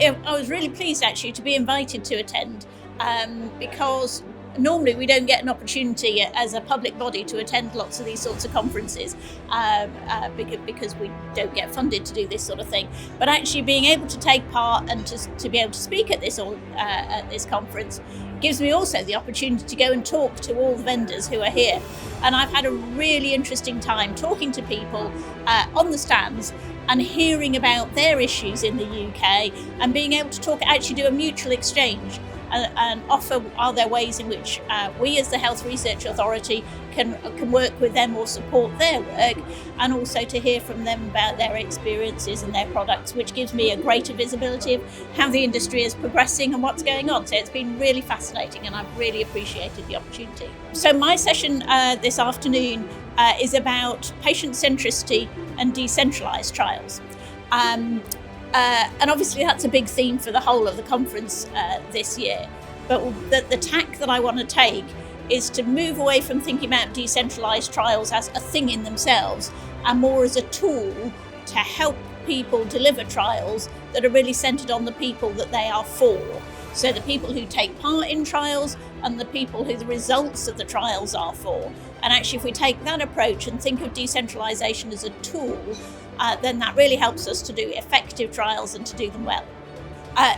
I was really pleased actually to be invited to attend because normally we don't get an opportunity as a public body to attend lots of these sorts of conferences because we don't get funded to do this sort of thing. But actually being able to take part and to be able to speak at this conference gives me also the opportunity to go and talk to all the vendors who are here. And I've had a really interesting time talking to people on the stands and hearing about their issues in the UK and being able to actually do a mutual exchange and offer, are there ways in which we as the Health Research Authority can work with them or support their work, and also to hear from them about their experiences and their products, which gives me a greater visibility of how the industry is progressing and what's going on. So it's been really fascinating and I've really appreciated the opportunity. So my session this afternoon is about patient centricity and decentralised trials. And obviously that's a big theme for the whole of the conference this year. But the tack that I want to take is to move away from thinking about decentralised trials as a thing in themselves and more as a tool to help people deliver trials that are really centred on the people that they are for. So the people who take part in trials and the people who the results of the trials are for. And actually if we take that approach and think of decentralisation as a tool, then that really helps us to do effective trials and to do them well.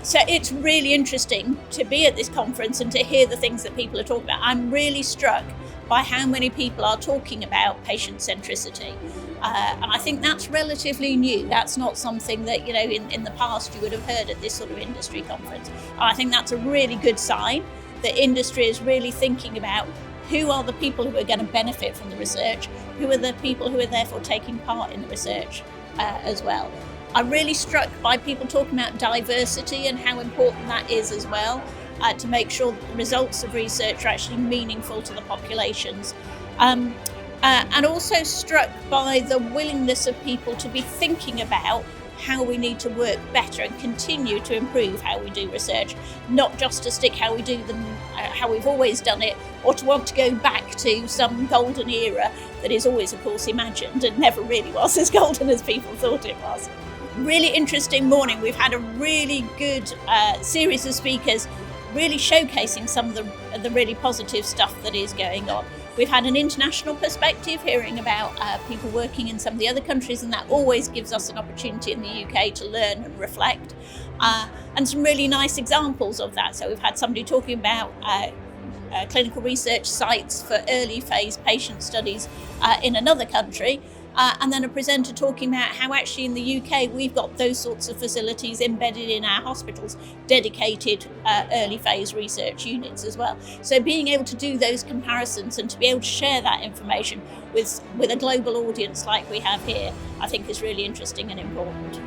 So it's really interesting to be at this conference and to hear the things that people are talking about. I'm really struck by how many people are talking about patient centricity. And I think that's relatively new. That's not something that, in the past you would have heard at this sort of industry conference. And I think that's a really good sign that industry is really thinking about who are the people who are going to benefit from the research, who are the people who are therefore taking part in the research as well. I'm really struck by people talking about diversity and how important that is as well, to make sure that the results of research are actually meaningful to the populations. And also struck by the willingness of people to be thinking about how we need to work better and continue to improve how we do research, not just to stick how we do them, how we've always done it, or to want to go back to some golden era that is always, of course, imagined and never really was as golden as people thought it was. Really interesting morning. We've had a really good series of speakers really showcasing some of the really positive stuff that is going on. We've had an international perspective, hearing about people working in some of the other countries, and that always gives us an opportunity in the UK to learn and reflect. And some really nice examples of that. So we've had somebody talking about clinical research sites for early phase patient studies in another country. And then a presenter talking about how actually in the UK we've got those sorts of facilities embedded in our hospitals, dedicated early phase research units as well. So being able to do those comparisons and to be able to share that information with a global audience like we have here, I think is really interesting and important.